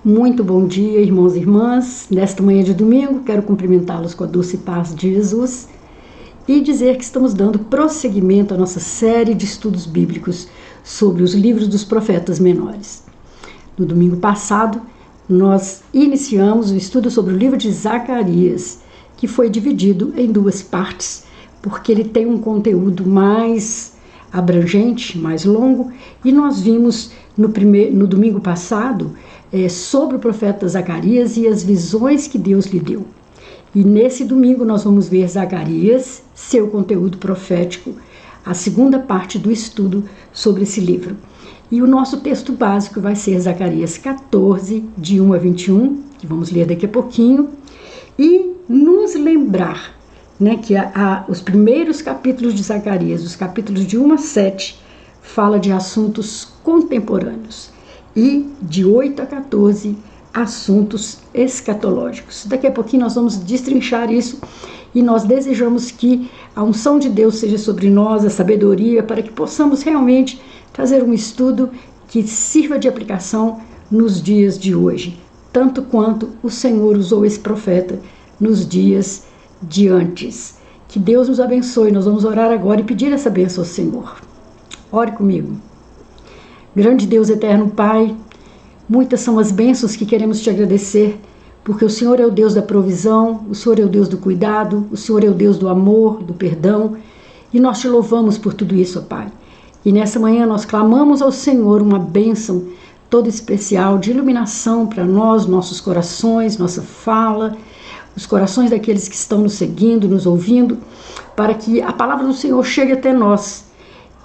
Muito bom dia, irmãos e irmãs. Nesta manhã de domingo, quero cumprimentá-los com a doce paz de Jesus e dizer que estamos dando prosseguimento à nossa série de estudos bíblicos sobre os livros dos profetas menores. No domingo passado, nós iniciamos o estudo sobre o livro de Zacarias, que foi dividido em duas partes, porque ele tem um conteúdo mais abrangente, mais longo, e nós vimos no domingo passado sobre o profeta Zacarias e as visões que Deus lhe deu. E nesse domingo nós vamos ver Zacarias, seu conteúdo profético, a segunda parte do estudo sobre esse livro. E o nosso texto básico vai ser Zacarias 14, de 1 a 21, que vamos ler daqui a pouquinho, e nos lembrar que os primeiros capítulos de Zacarias, os capítulos de 1 a 7, fala de assuntos contemporâneos, e de 8 a 14, assuntos escatológicos. Daqui a pouquinho nós vamos destrinchar isso e nós desejamos que a unção de Deus seja sobre nós, a sabedoria, para que possamos realmente trazer um estudo que sirva de aplicação nos dias de hoje, tanto quanto o Senhor usou esse profeta nos dias de antes. Que Deus nos abençoe. Nós vamos orar agora e pedir essa bênção ao Senhor. Ore comigo. Grande Deus eterno Pai, muitas são as bênçãos que queremos te agradecer, porque o Senhor é o Deus da provisão, o Senhor é o Deus do cuidado, o Senhor é o Deus do amor, do perdão, e nós te louvamos por tudo isso, ó Pai. E nessa manhã nós clamamos ao Senhor uma bênção toda especial de iluminação para nós, nossos corações, nossa fala, os corações daqueles que estão nos seguindo, nos ouvindo, para que a palavra do Senhor chegue até nós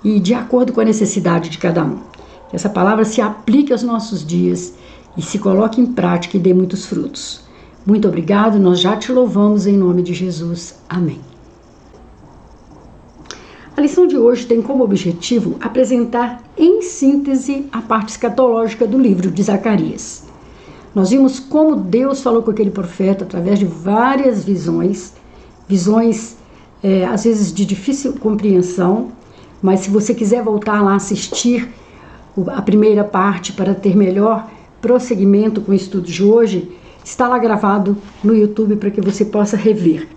e de acordo com a necessidade de cada um. Que essa palavra se aplique aos nossos dias e se coloque em prática e dê muitos frutos. Muito obrigado, nós já te louvamos em nome de Jesus. Amém. A lição de hoje tem como objetivo apresentar em síntese a parte escatológica do livro de Zacarias. Nós vimos como Deus falou com aquele profeta através de várias visões às vezes de difícil compreensão, mas se você quiser voltar lá assistir a primeira parte para ter melhor prosseguimento com o estudo de hoje, está lá gravado no YouTube para que você possa rever.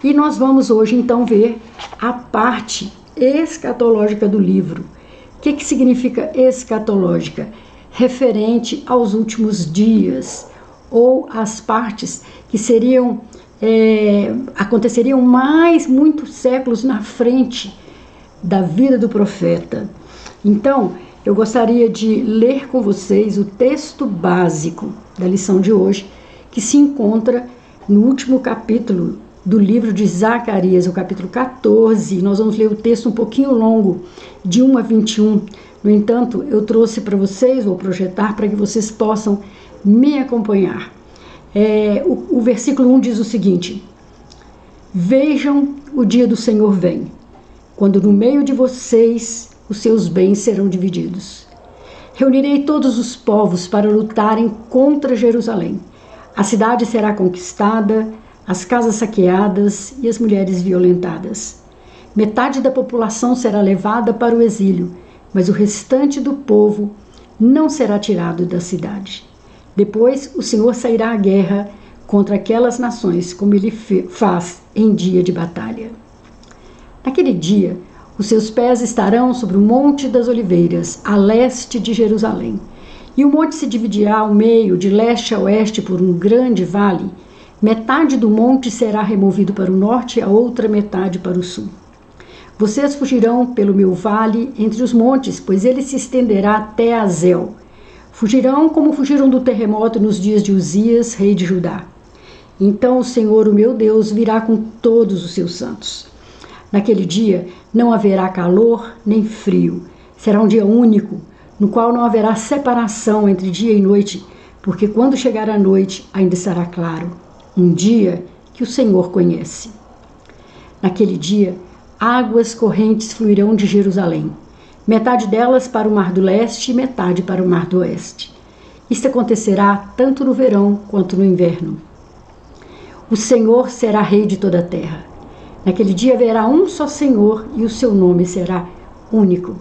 E nós vamos hoje então ver a parte escatológica do livro. O que significa escatológica? Referente aos últimos dias, ou as partes que aconteceriam muitos séculos na frente da vida do profeta. Então, eu gostaria de ler com vocês o texto básico da lição de hoje, que se encontra no último capítulo do livro de Zacarias, o capítulo 14. Nós vamos ler o texto um pouquinho longo, de 1 a 21. No entanto, eu trouxe para vocês, vou projetar para que vocês possam me acompanhar. O versículo 1 diz o seguinte: Vejam, o dia do Senhor vem, quando no meio de vocês os seus bens serão divididos. Reunirei todos os povos para lutarem contra Jerusalém. A cidade será conquistada, as casas saqueadas e as mulheres violentadas. Metade da população será levada para o exílio, mas o restante do povo não será tirado da cidade. Depois o Senhor sairá à guerra contra aquelas nações, como ele faz em dia de batalha. Naquele dia, os seus pés estarão sobre o Monte das Oliveiras, a leste de Jerusalém. E o monte se dividirá ao meio, de leste a oeste, por um grande vale. Metade do monte será removido para o norte e a outra metade para o sul. Vocês fugirão pelo meu vale entre os montes, pois ele se estenderá até Azel. Fugirão como fugiram do terremoto nos dias de Uzias, rei de Judá. Então o Senhor, o meu Deus, virá com todos os seus santos. Naquele dia não haverá calor nem frio. Será um dia único, no qual não haverá separação entre dia e noite, porque quando chegar a noite ainda estará claro, um dia que o Senhor conhece. Naquele dia, águas correntes fluirão de Jerusalém. metade delas para o mar do leste e metade para o mar do oeste. Isto acontecerá tanto no verão quanto no inverno. O Senhor será rei de toda a terra. Naquele dia haverá um só Senhor e o seu nome será único.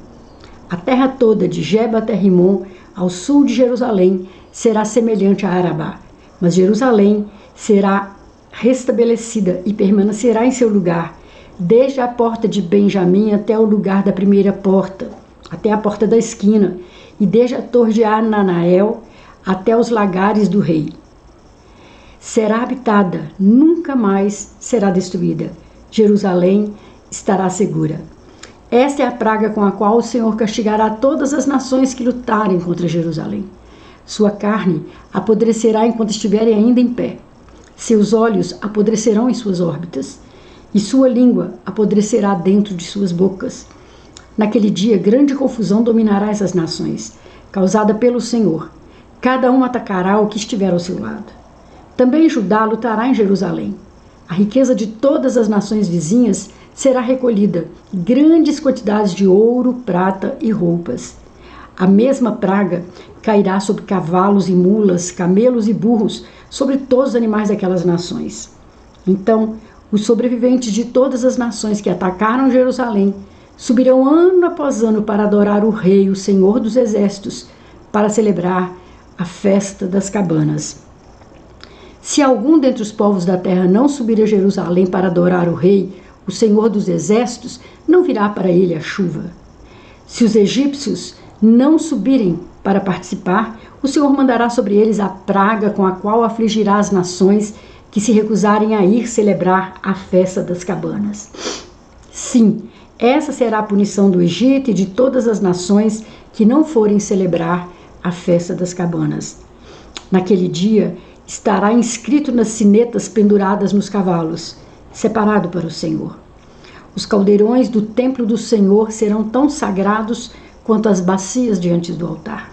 A terra toda, de Geba até Rimon, ao sul de Jerusalém, será semelhante a Arabá, mas Jerusalém será restabelecida e permanecerá em seu lugar, desde a porta de Benjamim até o lugar da primeira porta, até a porta da esquina, e desde a torre de Ananael até os lagares do rei. Será habitada, nunca mais será destruída. Jerusalém estará segura. Esta é a praga com a qual o Senhor castigará todas as nações que lutarem contra Jerusalém. Sua carne apodrecerá enquanto estiverem ainda em pé. Seus olhos apodrecerão em suas órbitas, e sua língua apodrecerá dentro de suas bocas. Naquele dia, grande confusão dominará essas nações, causada pelo Senhor. Cada um atacará o que estiver ao seu lado. Também Judá lutará em Jerusalém. A riqueza de todas as nações vizinhas será recolhida, grandes quantidades de ouro, prata e roupas. A mesma praga cairá sobre cavalos e mulas, camelos e burros, sobre todos os animais daquelas nações. Então, os sobreviventes de todas as nações que atacaram Jerusalém subirão ano após ano para adorar o Rei, o Senhor dos Exércitos, para celebrar a festa das cabanas. Se algum dentre os povos da terra não subir a Jerusalém para adorar o Rei, o Senhor dos Exércitos, não virá para ele a chuva. Se os egípcios não subirem para participar, o Senhor mandará sobre eles a praga com a qual afligirá as nações que se recusarem a ir celebrar a festa das cabanas. Sim, essa será a punição do Egito e de todas as nações que não forem celebrar a festa das cabanas. Naquele dia estará inscrito nas sinetas penduradas nos cavalos, separado para o Senhor. Os caldeirões do templo do Senhor serão tão sagrados quanto as bacias diante do altar.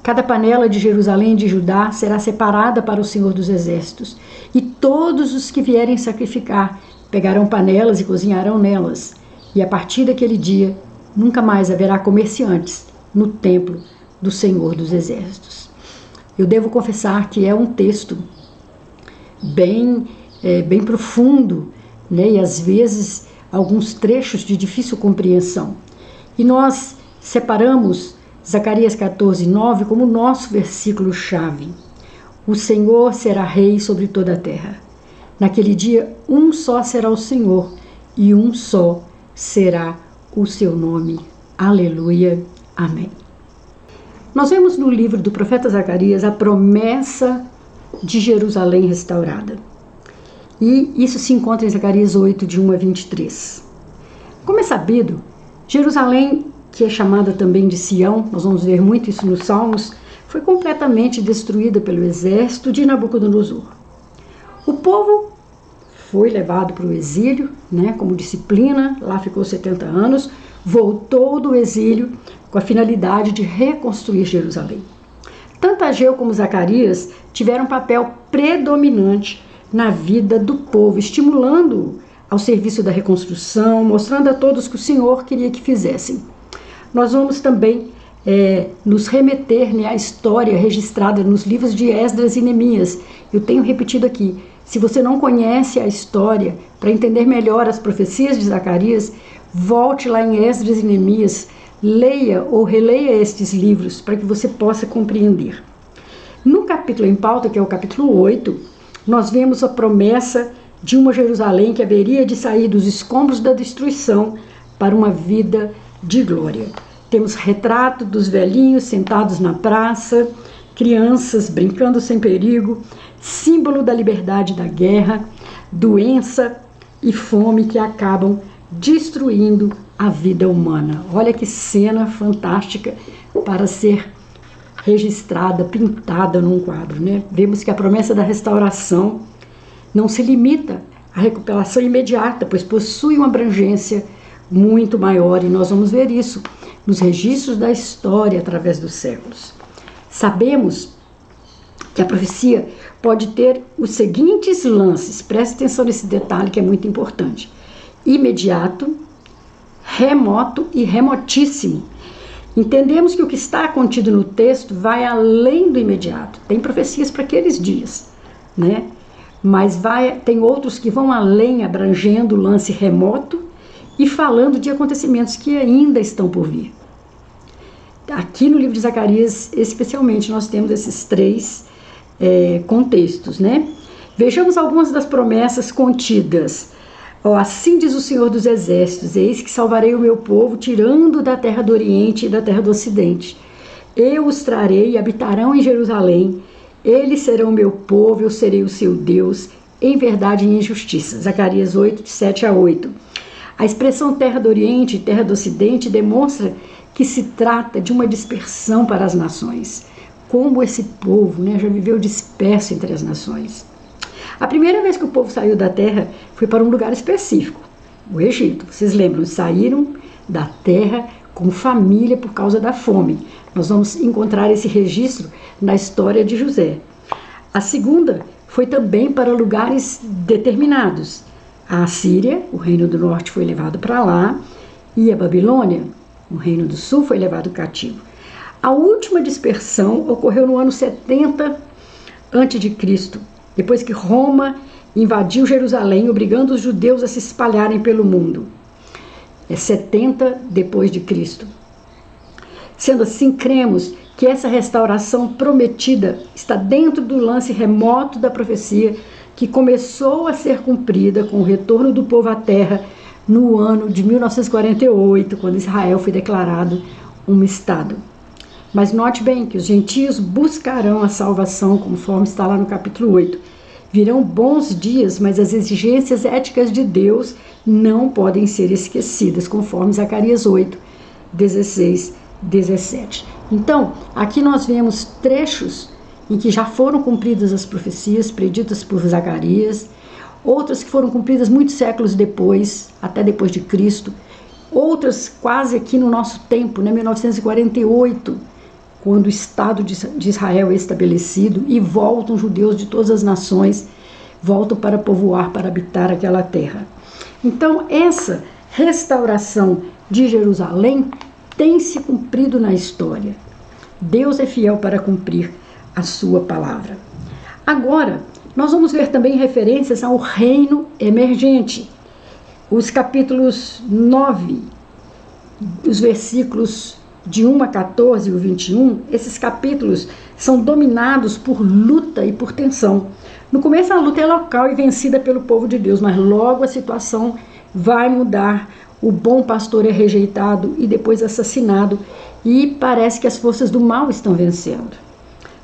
Cada panela de Jerusalém e de Judá será separada para o Senhor dos Exércitos, e todos os que vierem sacrificar pegarão panelas e cozinharão nelas, e a partir daquele dia nunca mais haverá comerciantes no templo do Senhor dos Exércitos. Eu devo confessar que é um texto bem profundo, né? E às vezes alguns trechos de difícil compreensão. E nós separamos Zacarias 14:9 como nosso versículo-chave. O Senhor será rei sobre toda a terra. Naquele dia, um só será o Senhor e um só será o seu nome. Aleluia. Amém. Nós vemos no livro do profeta Zacarias a promessa de Jerusalém restaurada. E isso se encontra em Zacarias 8, de 1 a 23. Como é sabido, Jerusalém, que é chamada também de Sião, nós vamos ver muito isso nos Salmos, foi completamente destruída pelo exército de Nabucodonosor. O povo foi levado para o exílio, né, como disciplina, lá ficou 70 anos, voltou do exílio com a finalidade de reconstruir Jerusalém. Tanto Ageu como Zacarias tiveram um papel predominante na vida do povo, estimulando-o ao serviço da reconstrução, mostrando a todos que o Senhor queria que fizessem. Nós vamos também nos remeter, né, à história registrada nos livros de Esdras e Neemias. Eu tenho repetido aqui, se você não conhece a história, para entender melhor as profecias de Zacarias, volte lá em Esdras e Neemias, leia ou releia estes livros para que você possa compreender. No capítulo em pauta, que é o capítulo 8, nós vemos a promessa de uma Jerusalém que haveria de sair dos escombros da destruição para uma vida de glória. Temos retrato dos velhinhos sentados na praça, crianças brincando sem perigo, símbolo da liberdade da guerra, doença e fome que acabam destruindo a vida humana. Olha que cena fantástica para ser registrada, pintada num quadro, né? Vemos que a promessa da restauração não se limita à recuperação imediata, pois possui uma abrangência muito maior, e nós vamos ver isso nos registros da história através dos séculos. Sabemos que a profecia pode ter os seguintes lances, preste atenção nesse detalhe que é muito importante: imediato, remoto e remotíssimo. Entendemos que o que está contido no texto vai além do imediato. Tem profecias para aqueles dias, né? Mas tem outros que vão além, abrangendo o lance remoto e falando de acontecimentos que ainda estão por vir. Aqui no livro de Zacarias, especialmente, nós temos esses três contextos, né? Vejamos algumas das promessas contidas. Assim diz o Senhor dos Exércitos: eis que salvarei o meu povo, tirando da terra do Oriente e da terra do Ocidente. Eu os trarei e habitarão em Jerusalém. Eles serão meu povo, eu serei o seu Deus, em verdade e em justiça. Zacarias 8, de 7 a 8. A expressão terra do Oriente e terra do Ocidente demonstra que se trata de uma dispersão para as nações. Como esse povo, né, já viveu disperso entre as nações. A primeira vez que o povo saiu da terra foi para um lugar específico, o Egito. Vocês lembram? Saíram da terra com família por causa da fome. Nós vamos encontrar esse registro na história de José. A segunda foi também para lugares determinados. A Assíria, o reino do norte, foi levado para lá, e a Babilônia, o reino do sul, foi levado cativo. A última dispersão ocorreu no ano 70 a.C., depois que Roma invadiu Jerusalém, obrigando os judeus a se espalharem pelo mundo. 70 depois de Cristo. Sendo assim, cremos que essa restauração prometida está dentro do lance remoto da profecia que começou a ser cumprida com o retorno do povo à terra no ano de 1948, quando Israel foi declarado um estado. Mas note bem que os gentios buscarão a salvação, conforme está lá no capítulo 8. Virão bons dias, mas as exigências éticas de Deus não podem ser esquecidas, conforme Zacarias 8, 16, 17. Então, aqui nós vemos trechos em que já foram cumpridas as profecias preditas por Zacarias, outras que foram cumpridas muitos séculos depois, até depois de Cristo, outras quase aqui no nosso tempo, né, 1948, quando o Estado de Israel é estabelecido e voltam judeus de todas as nações, voltam para povoar, para habitar aquela terra. Então, essa restauração de Jerusalém tem se cumprido na história. Deus é fiel para cumprir a sua palavra. Agora, nós vamos ver também referências ao reino emergente. Os capítulos 9, os versículos de 1 a 14 e o 21, esses capítulos são dominados por luta e por tensão. No começo a luta é local e vencida pelo povo de Deus, mas logo a situação vai mudar. O bom pastor é rejeitado e depois assassinado, e parece que as forças do mal estão vencendo.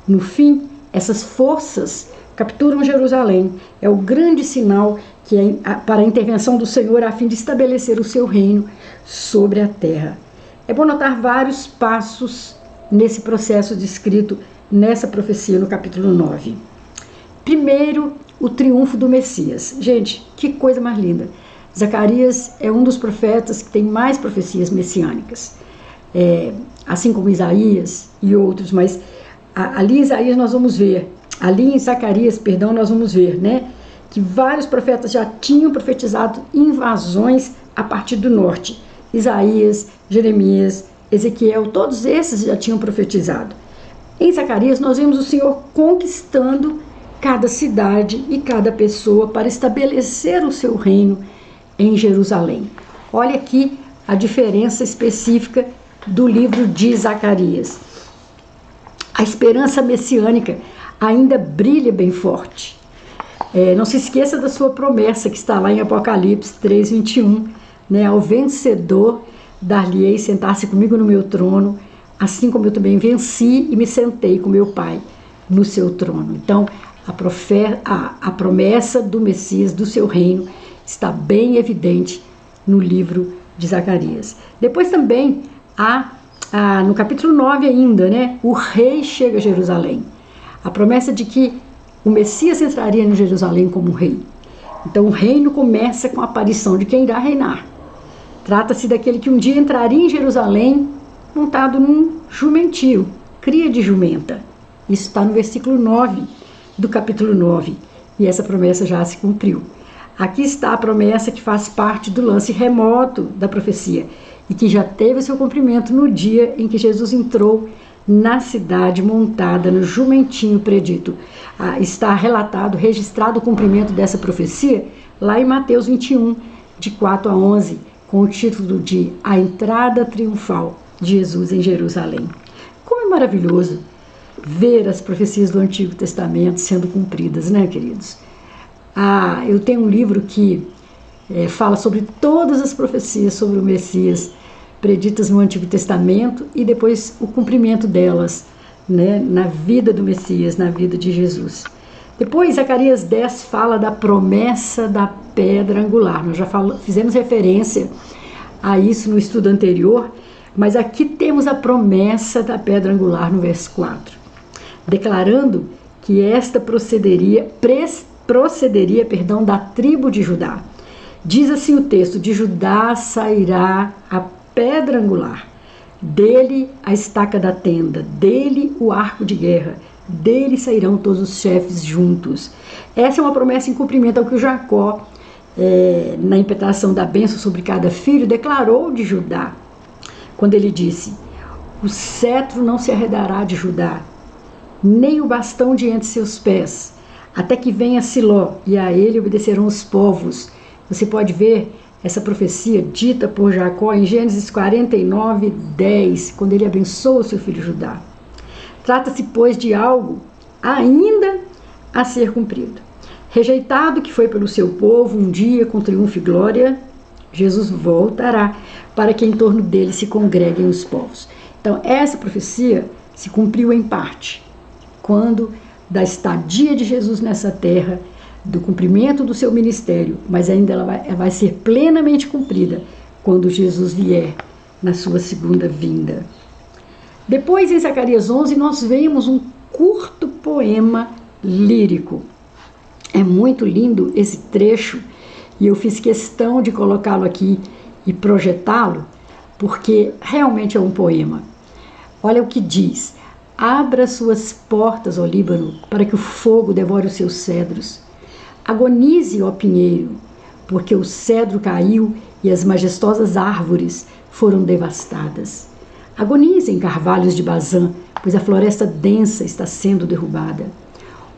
No fim, essas forças capturam Jerusalém. É o grande sinal que para a intervenção do Senhor a fim de estabelecer o seu reino sobre a terra. É bom notar vários passos nesse processo descrito nessa profecia no capítulo 9. Primeiro, o triunfo do Messias. Gente, que coisa mais linda. Zacarias é um dos profetas que tem mais profecias messiânicas, assim como Isaías e outros, mas ali em Isaías nós vamos ver, ali em Zacarias, perdão, nós vamos ver, né, que vários profetas já tinham profetizado invasões a partir do norte. Isaías, Jeremias, Ezequiel, todos esses já tinham profetizado. Em Zacarias nós vemos o Senhor conquistando cada cidade e cada pessoa para estabelecer o seu reino em Jerusalém. Olha aqui a diferença específica do livro de Zacarias. A esperança messiânica ainda brilha bem forte. Não se esqueça da sua promessa que está lá em Apocalipse 3:21, né? Ao vencedor dar-lhe-ei sentar-se comigo no meu trono, assim como eu também venci e me sentei com meu Pai no seu trono. Então, a promessa do Messias, do seu reino, está bem evidente no livro de Zacarias. Depois também no capítulo 9 ainda, né, o rei chega a Jerusalém. A promessa de que o Messias entraria em Jerusalém como rei. Então o reino começa com a aparição de quem irá reinar. Trata-se daquele que um dia entraria em Jerusalém montado num jumentio, cria de jumenta. Isso está no versículo 9 do capítulo 9. E essa promessa já se cumpriu. Aqui está a promessa que faz parte do lance remoto da profecia e que já teve seu cumprimento no dia em que Jesus entrou na cidade montada no jumentinho predito. Está relatado, registrado o cumprimento dessa profecia lá em Mateus 21, de 4 a 11, com o título de A Entrada Triunfal de Jesus em Jerusalém. Como é maravilhoso ver as profecias do Antigo Testamento sendo cumpridas, né, queridos? Eu tenho um livro que fala sobre todas as profecias sobre o Messias preditas no Antigo Testamento e depois o cumprimento delas, né, na vida do Messias, na vida de Jesus. Depois, Zacarias 10 fala da promessa da pedra angular. Nós já fizemos referência a isso no estudo anterior, mas aqui temos a promessa da pedra angular no verso 4, declarando que esta procederia da tribo de Judá. Diz assim o texto: de Judá sairá a pedra angular, dele a estaca da tenda, dele o arco de guerra, dele sairão todos os chefes juntos. Essa é uma promessa em cumprimento ao que o Jacó, na impetração da bênção sobre cada filho, declarou de Judá, quando ele disse: o cetro não se arredará de Judá, nem o bastão de entre seus pés, até que venha Siló, e a ele obedecerão os povos. Você pode ver essa profecia dita por Jacó em Gênesis 49, 10, quando ele abençoa o seu filho Judá. Trata-se, pois, de algo ainda a ser cumprido. Rejeitado que foi pelo seu povo, um dia com triunfo e glória, Jesus voltará para que em torno dele se congreguem os povos. Então, essa profecia se cumpriu em parte, quando da estadia de Jesus nessa terra, do cumprimento do seu ministério, mas ainda ela vai ser plenamente cumprida quando Jesus vier na sua segunda vinda. Depois, em Zacarias 11, nós vemos um curto poema lírico. É muito lindo esse trecho e eu fiz questão de colocá-lo aqui e projetá-lo, porque realmente é um poema. Olha o que diz: abra suas portas, ó Líbano, para que o fogo devore os seus cedros. Agonize, ó pinheiro, porque o cedro caiu e as majestosas árvores foram devastadas. Agonizem, carvalhos de Bazã, pois a floresta densa está sendo derrubada.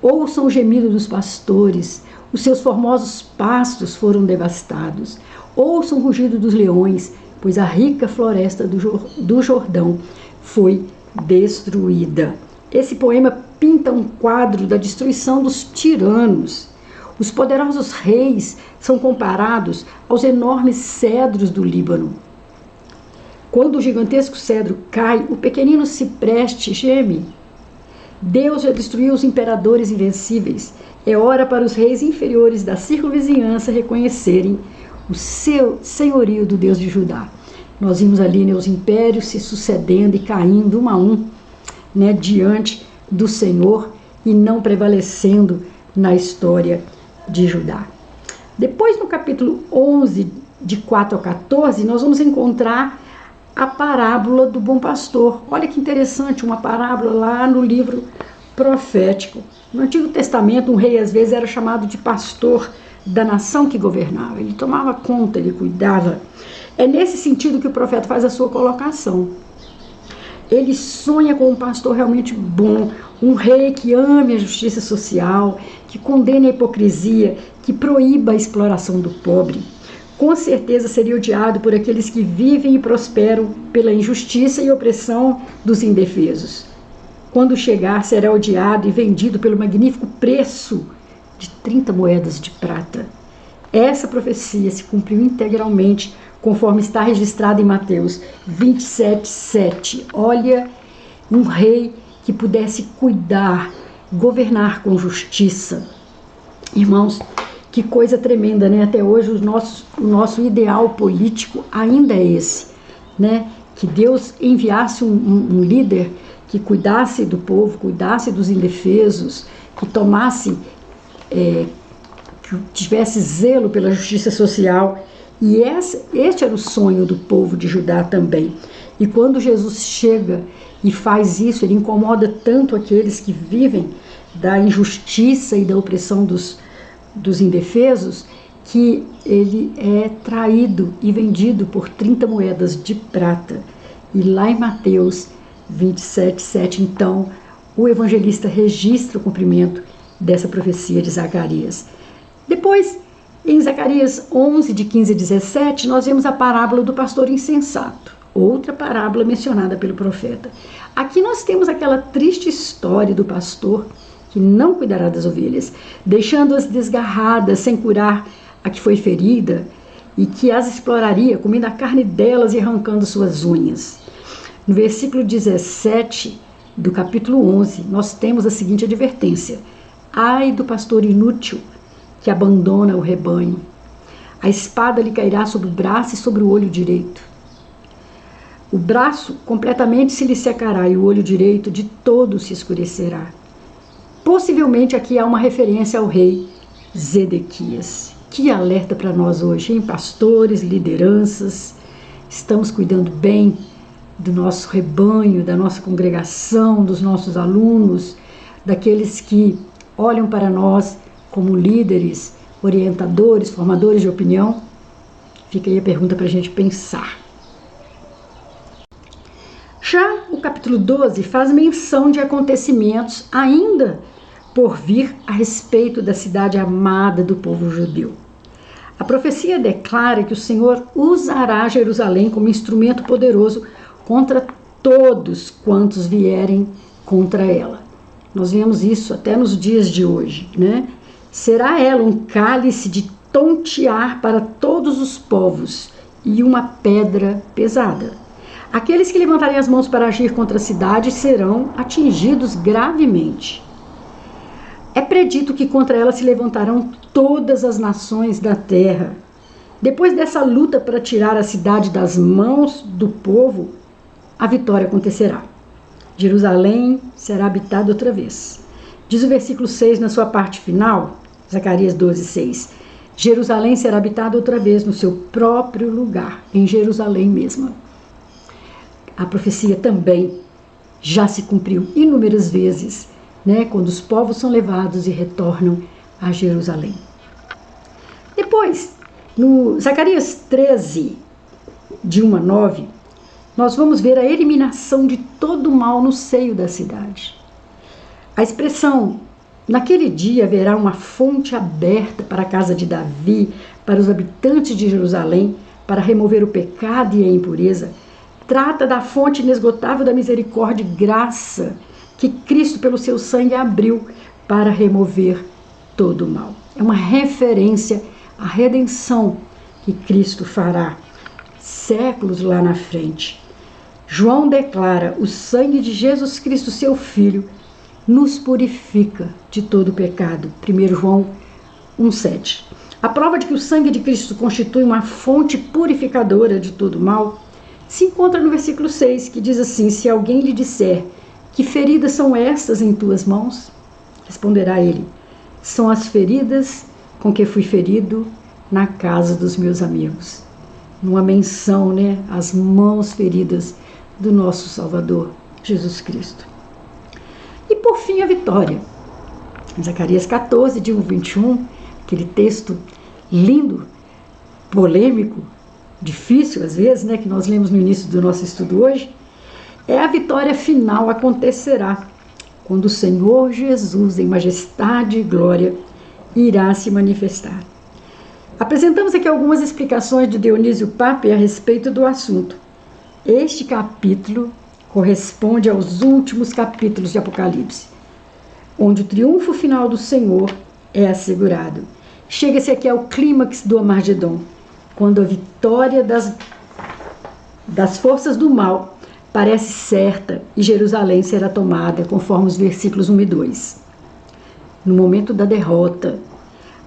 Ouçam o gemido dos pastores, os seus formosos pastos foram devastados. Ouçam o rugido dos leões, pois a rica floresta do Jordão foi destruída. Esse poema pinta um quadro da destruição dos tiranos. Os poderosos reis são comparados aos enormes cedros do Líbano. Quando o gigantesco cedro cai, o pequenino cipreste geme. Deus já destruiu os imperadores invencíveis. É hora para os reis inferiores da circunvizinhança reconhecerem o seu senhorio do Deus de Judá. Nós vimos ali, né, os impérios se sucedendo e caindo um a um, né, diante do Senhor e não prevalecendo na história de Judá. Depois, no capítulo 11, de 4 a 14, nós vamos encontrar a parábola do bom pastor. Olha que interessante, uma parábola lá no livro profético. No Antigo Testamento, um rei às vezes era chamado de pastor da nação que governava. Ele tomava conta, ele cuidava. É nesse sentido que o profeta faz a sua colocação. Ele sonha com um pastor realmente bom, um rei que ame a justiça social, que condene a hipocrisia, que proíba a exploração do pobre. Com certeza seria odiado por aqueles que vivem e prosperam pela injustiça e opressão dos indefesos. Quando chegar, será odiado e vendido pelo magnífico preço de 30 moedas de prata. Essa profecia se cumpriu integralmente, conforme está registrado em Mateus 27, 7. Olha, um rei que pudesse cuidar, governar com justiça. Irmãos, que coisa tremenda, né? Até hoje o nosso ideal político ainda é esse, né? Que Deus enviasse um líder que cuidasse do povo, cuidasse dos indefesos, que tomasse, que tivesse zelo pela justiça social. E este era o sonho do povo de Judá também. E quando Jesus chega e faz isso, ele incomoda tanto aqueles que vivem da injustiça e da opressão dos indefesos, que ele é traído e vendido por 30 moedas de prata. E lá em Mateus 27:7, então, o evangelista registra o cumprimento dessa profecia de Zacarias. Depois, em Zacarias 11, de 15 a 17, nós vemos a parábola do pastor insensato, outra parábola mencionada pelo profeta. Aqui nós temos aquela triste história do pastor que não cuidará das ovelhas, deixando-as desgarradas, sem curar a que foi ferida, e que as exploraria, comendo a carne delas e arrancando suas unhas. No versículo 17 do capítulo 11, nós temos a seguinte advertência: ai do pastor inútil que abandona o rebanho. A espada lhe cairá sobre o braço e sobre o olho direito. O braço completamente se lhe secará e o olho direito de todo se escurecerá. Possivelmente aqui há uma referência ao rei Zedequias. Que alerta para nós hoje, hein? Pastores, lideranças, estamos cuidando bem do nosso rebanho, da nossa congregação, dos nossos alunos, daqueles que olham para nós como líderes, orientadores, formadores de opinião? Fica aí a pergunta para a gente pensar. Já o capítulo 12 faz menção de acontecimentos ainda por vir a respeito da cidade amada do povo judeu. A profecia declara que o Senhor usará Jerusalém como instrumento poderoso contra todos quantos vierem contra ela. Nós vemos isso até nos dias de hoje, né? Será ela um cálice de tontear para todos os povos e uma pedra pesada. Aqueles que levantarem as mãos para agir contra a cidade serão atingidos gravemente. É predito que contra ela se levantarão todas as nações da terra. Depois dessa luta para tirar a cidade das mãos do povo, a vitória acontecerá. Jerusalém será habitada outra vez. Diz o versículo 6 na sua parte final, Zacarias 12:6. Jerusalém será habitada outra vez no seu próprio lugar, em Jerusalém mesma. A profecia também já se cumpriu inúmeras vezes, né, quando os povos são levados e retornam a Jerusalém. Depois, no Zacarias 13, de 1 a 9, nós vamos ver a eliminação de todo o mal no seio da cidade. A expressão, naquele dia haverá uma fonte aberta para a casa de Davi, para os habitantes de Jerusalém, para remover o pecado e a impureza, trata da fonte inesgotável da misericórdia e graça que Cristo, pelo seu sangue, abriu para remover todo o mal. É uma referência à redenção que Cristo fará séculos lá na frente. João declara: o sangue de Jesus Cristo, seu Filho, nos purifica de todo o pecado. 1 João 1,7. A prova de que o sangue de Cristo constitui uma fonte purificadora de todo o mal se encontra no versículo 6, que diz assim: se alguém lhe disser: que feridas são estas em tuas mãos? Responderá ele: são as feridas com que fui ferido na casa dos meus amigos. Numa menção, né, às mãos feridas do nosso Salvador, Jesus Cristo. E por fim, a vitória. Zacarias 14, de 1 a 21, aquele texto lindo, polêmico, difícil às vezes, né, que nós lemos no início do nosso estudo hoje. A vitória final acontecerá quando o Senhor Jesus, em majestade e glória, irá se manifestar. Apresentamos aqui algumas explicações de Dionísio Pape a respeito do assunto. Este capítulo corresponde aos últimos capítulos de Apocalipse, onde o triunfo final do Senhor é assegurado. Chega-se aqui ao clímax do Armagedon, quando a vitória das forças do mal parece certa e Jerusalém será tomada, conforme os versículos 1 e 2. No momento da derrota,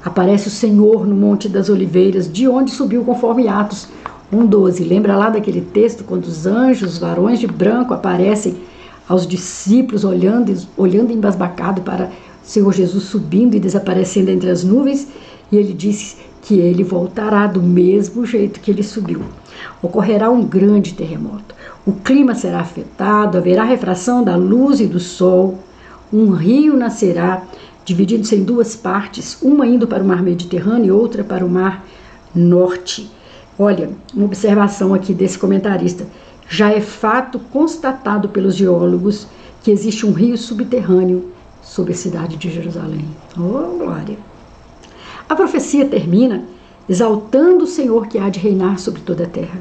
aparece o Senhor no Monte das Oliveiras, de onde subiu, conforme Atos 1,12. Lembra lá daquele texto, quando os anjos, os varões de branco, aparecem aos discípulos, olhando embasbacado para o Senhor Jesus subindo e desaparecendo entre as nuvens, e ele disse que ele voltará do mesmo jeito que ele subiu. Ocorrerá um grande terremoto. O clima será afetado, haverá refração da luz e do sol, um rio nascerá dividindo-se em duas partes, uma indo para o mar Mediterrâneo e outra para o mar Norte. Olha, uma observação aqui desse comentarista. Já é fato constatado pelos geólogos que existe um rio subterrâneo sobre a cidade de Jerusalém. Oh, glória! A profecia termina exaltando o Senhor que há de reinar sobre toda a terra,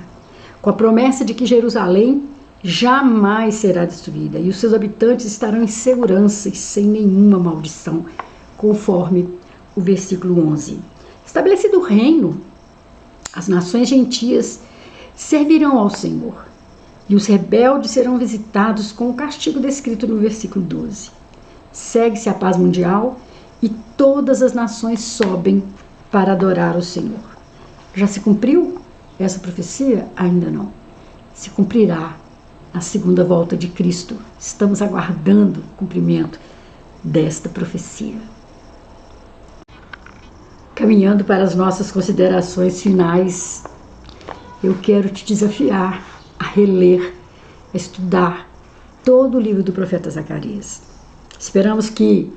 com a promessa de que Jerusalém jamais será destruída e os seus habitantes estarão em segurança e sem nenhuma maldição, conforme o versículo 11. Estabelecido o reino, as nações gentias servirão ao Senhor e os rebeldes serão visitados com o castigo descrito no versículo 12. Segue-se a paz mundial e todas as nações sobem para adorar o Senhor. Já se cumpriu essa profecia? Ainda não. Se cumprirá na segunda volta de Cristo. Estamos aguardando o cumprimento desta profecia. Caminhando para as nossas considerações finais, eu quero te desafiar a reler, a estudar todo o livro do profeta Zacarias. Esperamos que,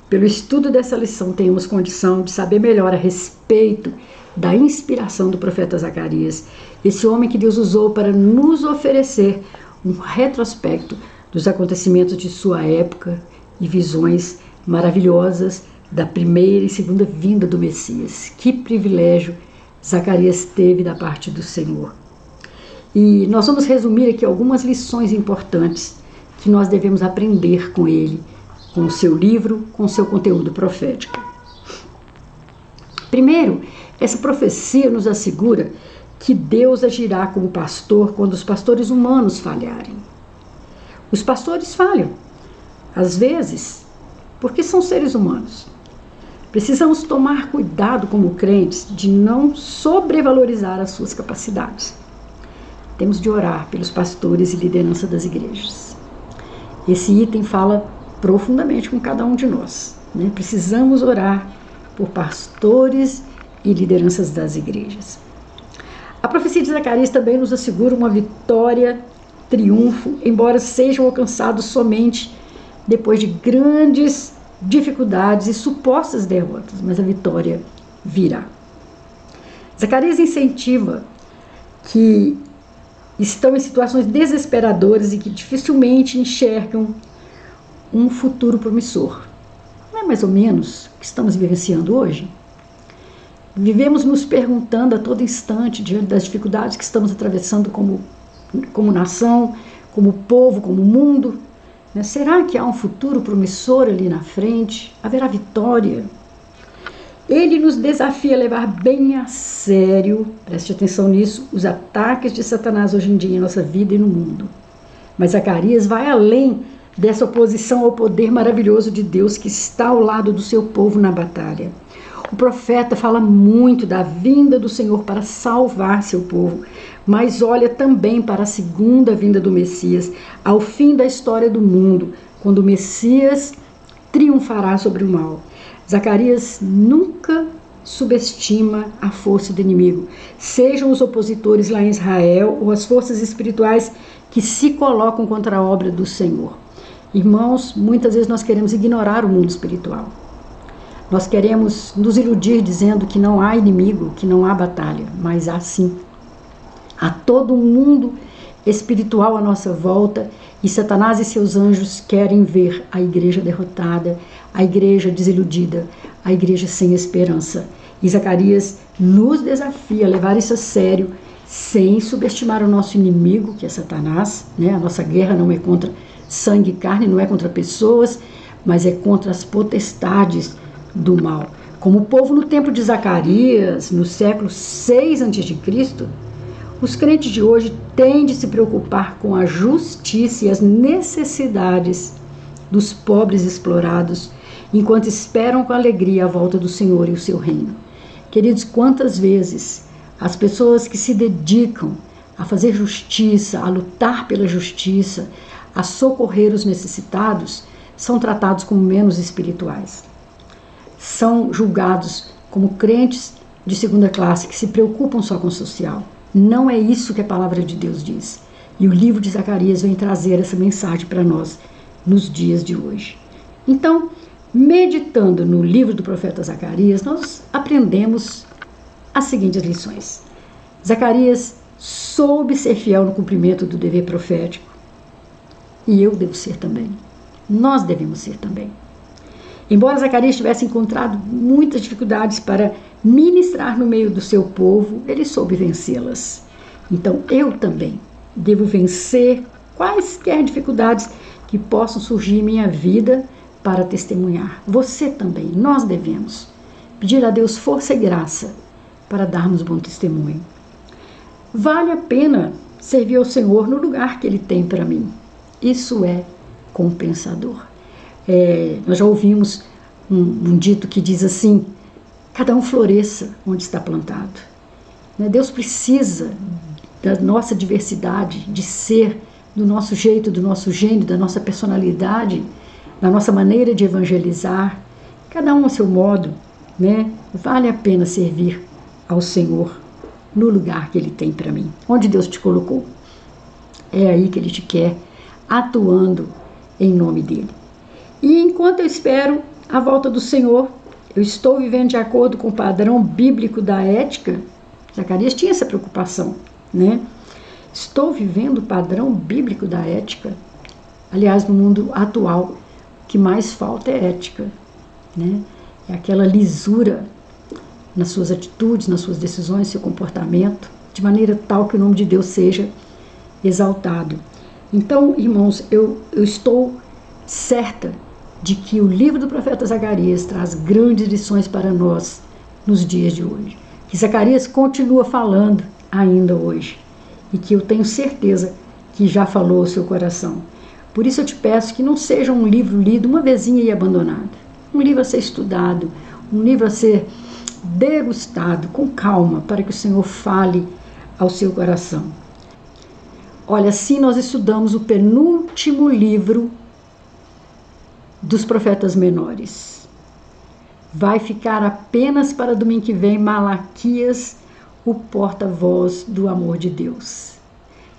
pelo estudo dessa lição, tenhamos condição de saber melhor a respeito da inspiração do profeta Zacarias, esse homem que Deus usou para nos oferecer um retrospecto dos acontecimentos de sua época e visões maravilhosas da primeira e segunda vinda do Messias. Que privilégio Zacarias teve da parte do Senhor. E nós vamos resumir aqui algumas lições importantes que nós devemos aprender com ele, com o seu livro, com o seu conteúdo profético. Primeiro, essa profecia nos assegura que Deus agirá como pastor quando os pastores humanos falharem. Os pastores falham, às vezes, porque são seres humanos. Precisamos tomar cuidado como crentes de não sobrevalorizar as suas capacidades. Temos de orar pelos pastores e liderança das igrejas. Esse item fala profundamente com cada um de nós, né? Precisamos orar por pastores e lideranças das igrejas. A profecia de Zacarias também nos assegura uma vitória, triunfo, embora sejam alcançados somente depois de grandes dificuldades e supostas derrotas, mas a vitória virá. Zacarias incentiva que estão em situações desesperadoras e que dificilmente enxergam um futuro promissor. Não é mais ou menos o que estamos vivenciando hoje? Vivemos nos perguntando a todo instante, diante das dificuldades que estamos atravessando como nação, como povo, como mundo, né? Será que há um futuro promissor ali na frente? Haverá vitória? Ele nos desafia a levar bem a sério, preste atenção nisso, os ataques de Satanás hoje em dia em nossa vida e no mundo. Mas Zacarias vai além dessa oposição ao poder maravilhoso de Deus que está ao lado do seu povo na batalha. O profeta fala muito da vinda do Senhor para salvar seu povo, mas olha também para a segunda vinda do Messias, ao fim da história do mundo, quando o Messias triunfará sobre o mal. Zacarias nunca subestima a força do inimigo, sejam os opositores lá em Israel ou as forças espirituais que se colocam contra a obra do Senhor. Irmãos, muitas vezes nós queremos ignorar o mundo espiritual. Nós queremos nos iludir dizendo que não há inimigo, que não há batalha, mas há sim. Há todo um mundo espiritual à nossa volta e Satanás e seus anjos querem ver a igreja derrotada, a igreja desiludida, a igreja sem esperança. E Zacarias nos desafia a levar isso a sério, sem subestimar o nosso inimigo, que é Satanás, né? A nossa guerra não é contra sangue e carne, não é contra pessoas, mas é contra as potestades do mal. Como o povo no tempo de Zacarias, no século 6 a.C., os crentes de hoje têm de se preocupar com a justiça e as necessidades dos pobres explorados, enquanto esperam com alegria a volta do Senhor e o seu reino. Queridos, quantas vezes as pessoas que se dedicam a fazer justiça, a lutar pela justiça, a socorrer os necessitados, são tratados como menos espirituais. São julgados como crentes de segunda classe que se preocupam só com o social. Não é isso que a palavra de Deus diz. E o livro de Zacarias vem trazer essa mensagem para nós nos dias de hoje. Então, Meditando no livro do profeta Zacarias, nós aprendemos as seguintes lições. Zacarias soube ser fiel no cumprimento do dever profético, e eu devo ser também. Nós devemos ser também. Embora Zacarias tivesse encontrado muitas dificuldades para ministrar no meio do seu povo, ele soube vencê-las. Então eu também devo vencer quaisquer dificuldades que possam surgir em minha vida para testemunhar. Você também, nós devemos pedir a Deus força e graça para darmos bom testemunho. Vale a pena servir ao Senhor no lugar que Ele tem para mim. Isso é compensador. Nós já ouvimos um dito que diz assim: cada um floresça onde está plantado. Deus precisa da nossa diversidade de ser, do nosso jeito, do nosso gênio, da nossa personalidade, da nossa maneira de evangelizar, cada um ao seu modo, né? Vale a pena servir ao Senhor no lugar que Ele tem para mim, onde Deus te colocou. É aí que Ele te quer, atuando em nome dEle. E enquanto eu espero a volta do Senhor, eu estou vivendo de acordo com o padrão bíblico da ética. Zacarias tinha essa preocupação, né? Estou vivendo o padrão bíblico da ética. Aliás, no mundo atual, o que mais falta é ética, né? É aquela lisura nas suas atitudes, nas suas decisões, seu comportamento, de maneira tal que o nome de Deus seja exaltado. Então, irmãos, eu estou certa de que o livro do profeta Zacarias traz grandes lições para nós nos dias de hoje. Que Zacarias continua falando ainda hoje e que eu tenho certeza que já falou ao seu coração. Por isso eu te peço que não seja um livro lido uma vezinha e abandonado. Um livro a ser estudado, um livro a ser degustado com calma para que o Senhor fale ao seu coração. Olha, assim nós estudamos o penúltimo livro dos profetas menores. Vai ficar apenas para domingo que vem Malaquias, o porta-voz do amor de Deus.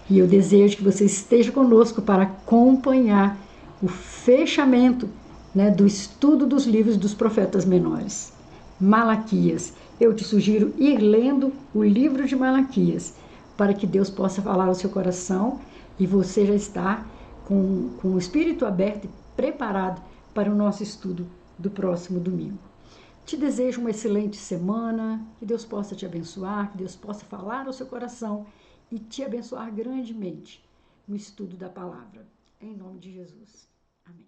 E eu desejo que você esteja conosco para acompanhar o fechamento, né, do estudo dos livros dos profetas menores. Malaquias. Eu te sugiro ir lendo o livro de Malaquias, para que Deus possa falar ao seu coração e você já está com o espírito aberto e preparado para o nosso estudo do próximo domingo. Te desejo uma excelente semana, que Deus possa te abençoar, que Deus possa falar ao seu coração e te abençoar grandemente no estudo da palavra. Em nome de Jesus. Amém.